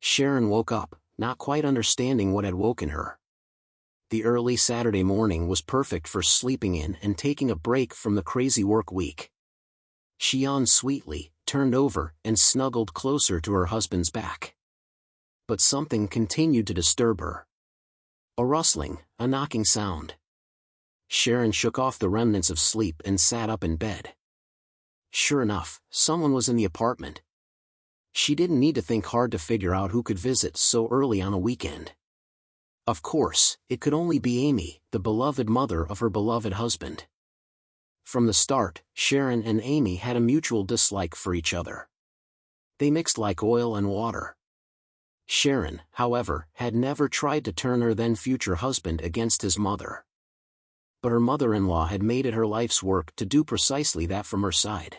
Sharon woke up, not quite understanding what had woken her. The early Saturday morning was perfect for sleeping in and taking a break from the crazy work week. She yawned sweetly, turned over, and snuggled closer to her husband's back. But something continued to disturb her. A rustling, a knocking sound. Sharon shook off the remnants of sleep and sat up in bed. Sure enough, someone was in the apartment. She didn't need to think hard to figure out who could visit so early on a weekend. Of course, it could only be Amy, the beloved mother of her beloved husband. From the start, Sharon and Amy had a mutual dislike for each other. They mixed like oil and water. Sharon, however, had never tried to turn her then-future husband against his mother. But her mother-in-law had made it her life's work to do precisely that from her side.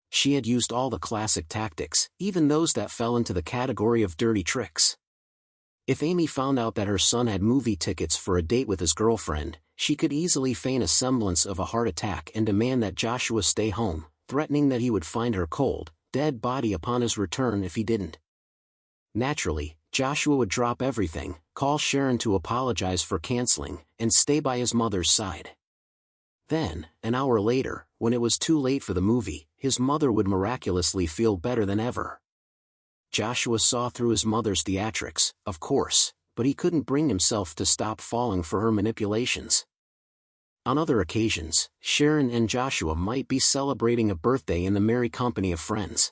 She had used all the classic tactics, even those that fell into the category of dirty tricks. If Amy found out that her son had movie tickets for a date with his girlfriend, she could easily feign a semblance of a heart attack and demand that Joshua stay home, threatening that he would find her cold, dead body upon his return if he didn't. Naturally, Joshua would drop everything, call Sharon to apologize for canceling, and stay by his mother's side. Then, an hour later, when it was too late for the movie, his mother would miraculously feel better than ever. Joshua saw through his mother's theatrics, of course, but he couldn't bring himself to stop falling for her manipulations. On other occasions, Sharon and Joshua might be celebrating a birthday in the merry company of friends.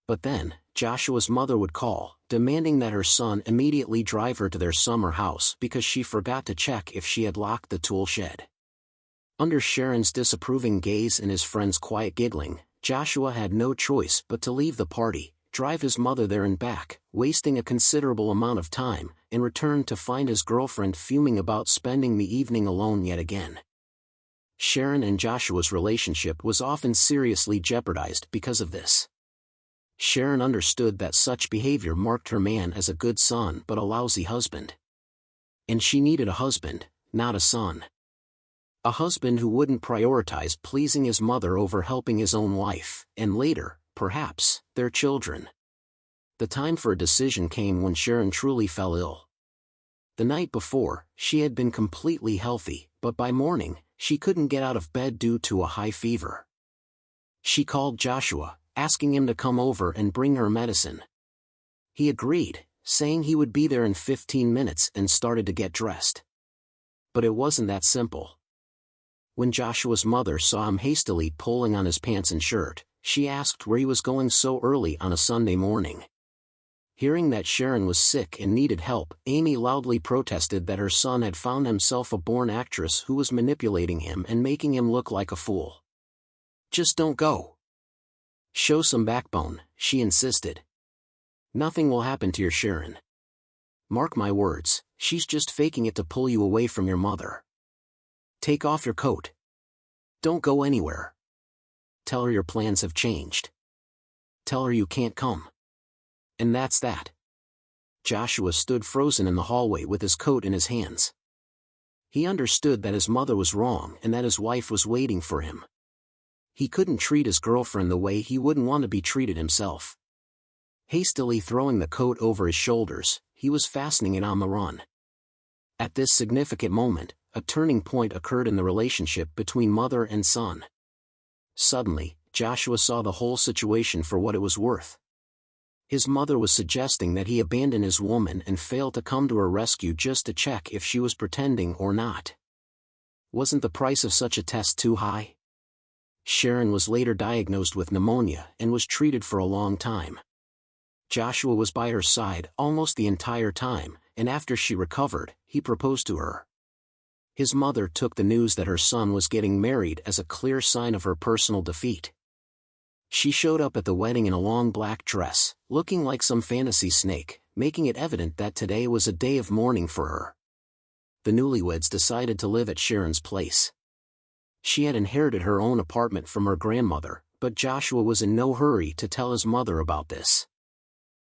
But then, Joshua's mother would call, demanding that her son immediately drive her to their summer house because she forgot to check if she had locked the tool shed. Under Sharon's disapproving gaze and his friend's quiet giggling, Joshua had no choice but to leave the party, drive his mother there and back, wasting a considerable amount of time, and return to find his girlfriend fuming about spending the evening alone yet again. Sharon and Joshua's relationship was often seriously jeopardized because of this. Sharon understood that such behavior marked her man as a good son but a lousy husband. And she needed a husband, not a son. A husband who wouldn't prioritize pleasing his mother over helping his own wife, and later, perhaps, their children. The time for a decision came when Sharon truly fell ill. The night before, she had been completely healthy, but by morning, she couldn't get out of bed due to a high fever. She called Joshua, asking him to come over and bring her medicine. He agreed, saying he would be there in 15 minutes and started to get dressed. But it wasn't that simple. When Joshua's mother saw him hastily pulling on his pants and shirt, she asked where he was going so early on a Sunday morning. Hearing that Sharon was sick and needed help, Amy loudly protested that her son had found himself a born actress who was manipulating him and making him look like a fool. "Just don't go. Show some backbone," she insisted. "Nothing will happen to your Sharon. Mark my words, she's just faking it to pull you away from your mother. Take off your coat. Don't go anywhere. Tell her your plans have changed. Tell her you can't come." And that's that. Joshua stood frozen in the hallway with his coat in his hands. He understood that his mother was wrong and that his wife was waiting for him. He couldn't treat his girlfriend the way he wouldn't want to be treated himself. Hastily throwing the coat over his shoulders, he was fastening it on the run. At this significant moment, a turning point occurred in the relationship between mother and son. Suddenly, Joshua saw the whole situation for what it was worth. His mother was suggesting that he abandon his woman and fail to come to her rescue just to check if she was pretending or not. Wasn't the price of such a test too high? Sharon was later diagnosed with pneumonia and was treated for a long time. Joshua was by her side almost the entire time, and after she recovered, he proposed to her. His mother took the news that her son was getting married as a clear sign of her personal defeat. She showed up at the wedding in a long black dress, looking like some fantasy snake, making it evident that today was a day of mourning for her. The newlyweds decided to live at Sharon's place. She had inherited her own apartment from her grandmother, but Joshua was in no hurry to tell his mother about this.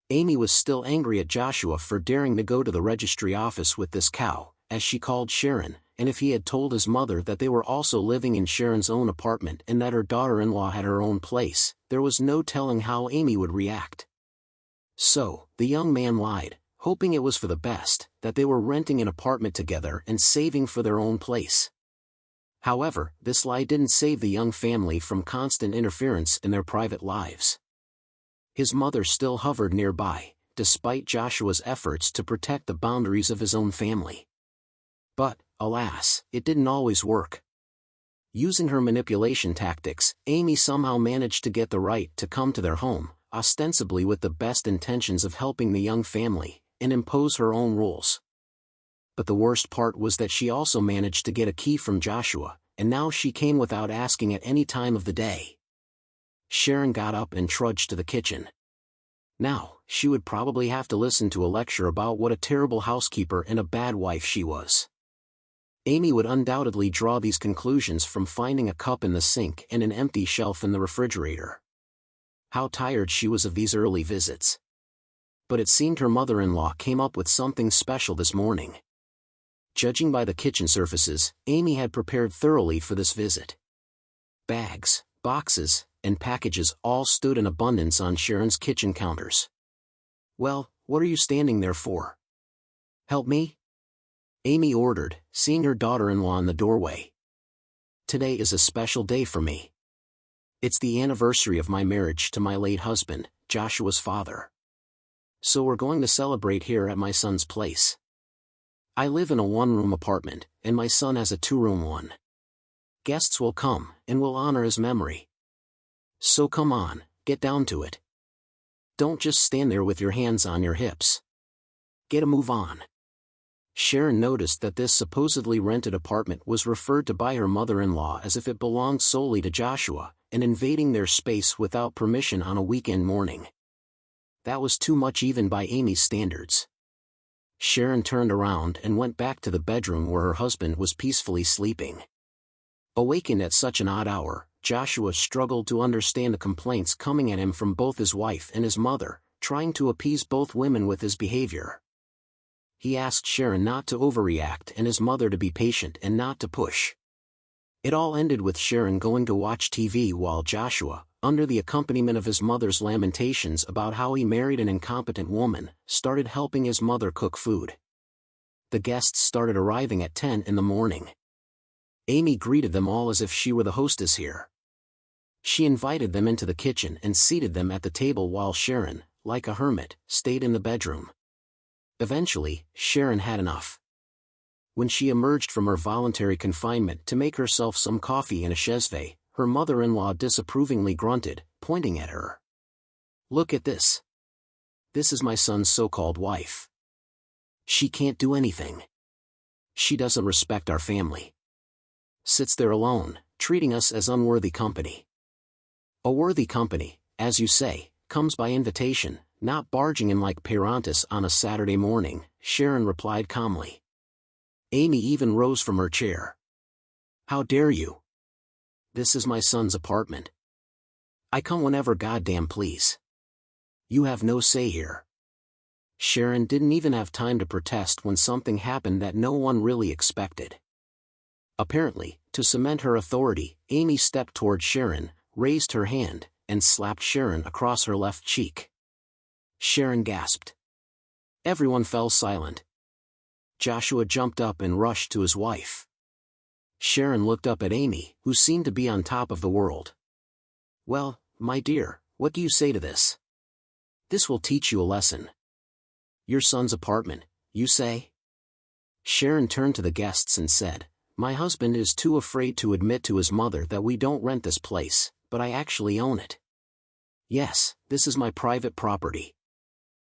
Amy was still angry at Joshua for daring to go to the registry office with this cow, as she called Sharon, and if he had told his mother that they were also living in Sharon's own apartment and that her daughter-in-law had her own place, there was no telling how Amy would react. So, the young man lied, hoping it was for the best, that they were renting an apartment together and saving for their own place. However, this lie didn't save the young family from constant interference in their private lives. His mother still hovered nearby, despite Joshua's efforts to protect the boundaries of his own family. But, alas, it didn't always work. Using her manipulation tactics, Amy somehow managed to get the right to come to their home, ostensibly with the best intentions of helping the young family, and impose her own rules. But the worst part was that she also managed to get a key from Joshua, and now she came without asking at any time of the day. Sharon got up and trudged to the kitchen. Now, she would probably have to listen to a lecture about what a terrible housekeeper and a bad wife she was. Amy would undoubtedly draw these conclusions from finding a cup in the sink and an empty shelf in the refrigerator. How tired she was of these early visits. But it seemed her mother-in-law came up with something special this morning. Judging by the kitchen surfaces, Amy had prepared thoroughly for this visit. Bags, boxes, and packages all stood in abundance on Sharon's kitchen counters. "Well, what are you standing there for? Help me?" Amy ordered, seeing her daughter-in-law in the doorway. "Today is a special day for me. It's the anniversary of my marriage to my late husband, Joshua's father. So we're going to celebrate here at my son's place. I live in a one-room apartment, and my son has a two-room one. Guests will come, and we'll honor his memory. So come on, get down to it. Don't just stand there with your hands on your hips. Get a move on." Sharon noticed that this supposedly rented apartment was referred to by her mother-in-law as if it belonged solely to Joshua, and invading their space without permission on a weekend morning. That was too much even by Amy's standards. Sharon turned around and went back to the bedroom where her husband was peacefully sleeping. Awakened at such an odd hour, Joshua struggled to understand the complaints coming at him from both his wife and his mother, trying to appease both women with his behavior. He asked Sharon not to overreact and his mother to be patient and not to push. It all ended with Sharon going to watch TV while Joshua, under the accompaniment of his mother's lamentations about how he married an incompetent woman, started helping his mother cook food. The guests started arriving at 10 in the morning. Amy greeted them all as if she were the hostess here. She invited them into the kitchen and seated them at the table while Sharon, like a hermit, stayed in the bedroom. Eventually, Sharon had enough. When she emerged from her voluntary confinement to make herself some coffee in a chaise, her mother-in-law disapprovingly grunted, pointing at her. "Look at this. This is my son's so-called wife. She can't do anything. She doesn't respect our family. Sits there alone, treating us as unworthy company." "A worthy company, as you say, comes by invitation, not barging in like Parantis on a Saturday morning," Sharon replied calmly. Amy even rose from her chair. "How dare you? This is my son's apartment. I come whenever goddamn please. You have no say here." Sharon didn't even have time to protest when something happened that no one really expected. Apparently, to cement her authority, Amy stepped toward Sharon, raised her hand, and slapped Sharon across her left cheek. Sharon gasped. Everyone fell silent. Joshua jumped up and rushed to his wife. Sharon looked up at Amy, who seemed to be on top of the world. "Well, my dear, what do you say to this? This will teach you a lesson. Your son's apartment, you say?" Sharon turned to the guests and said, "My husband is too afraid to admit to his mother that we don't rent this place, but I actually own it. Yes, this is my private property.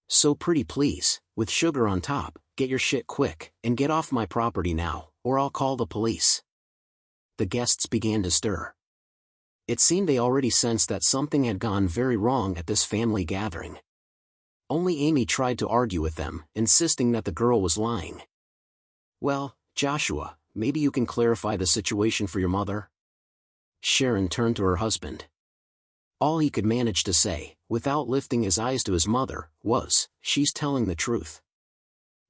So pretty please, with sugar on top, get your shit quick, and get off my property now, or I'll call the police." The guests began to stir. It seemed they already sensed that something had gone very wrong at this family gathering. Only Amy tried to argue with them, insisting that the girl was lying. "Well, Joshua, maybe you can clarify the situation for your mother?" Sharon turned to her husband. All he could manage to say, without lifting his eyes to his mother, was, "She's telling the truth."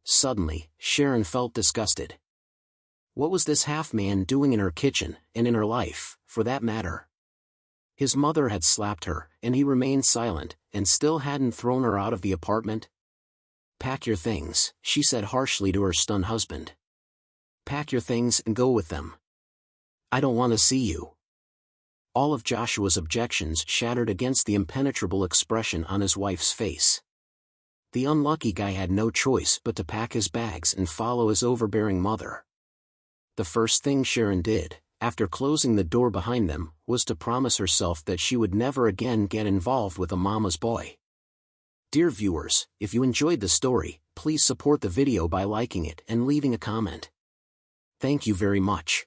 Suddenly, Sharon felt disgusted. What was this half-man doing in her kitchen, and in her life, for that matter? His mother had slapped her, and he remained silent, and still hadn't thrown her out of the apartment? "Pack your things," she said harshly to her stunned husband. "Pack your things and go with them. I don't want to see you." All of Joshua's objections shattered against the impenetrable expression on his wife's face. The unlucky guy had no choice but to pack his bags and follow his overbearing mother. The first thing Sharon did, after closing the door behind them, was to promise herself that she would never again get involved with a mama's boy. Dear viewers, if you enjoyed the story, please support the video by liking it and leaving a comment. Thank you very much.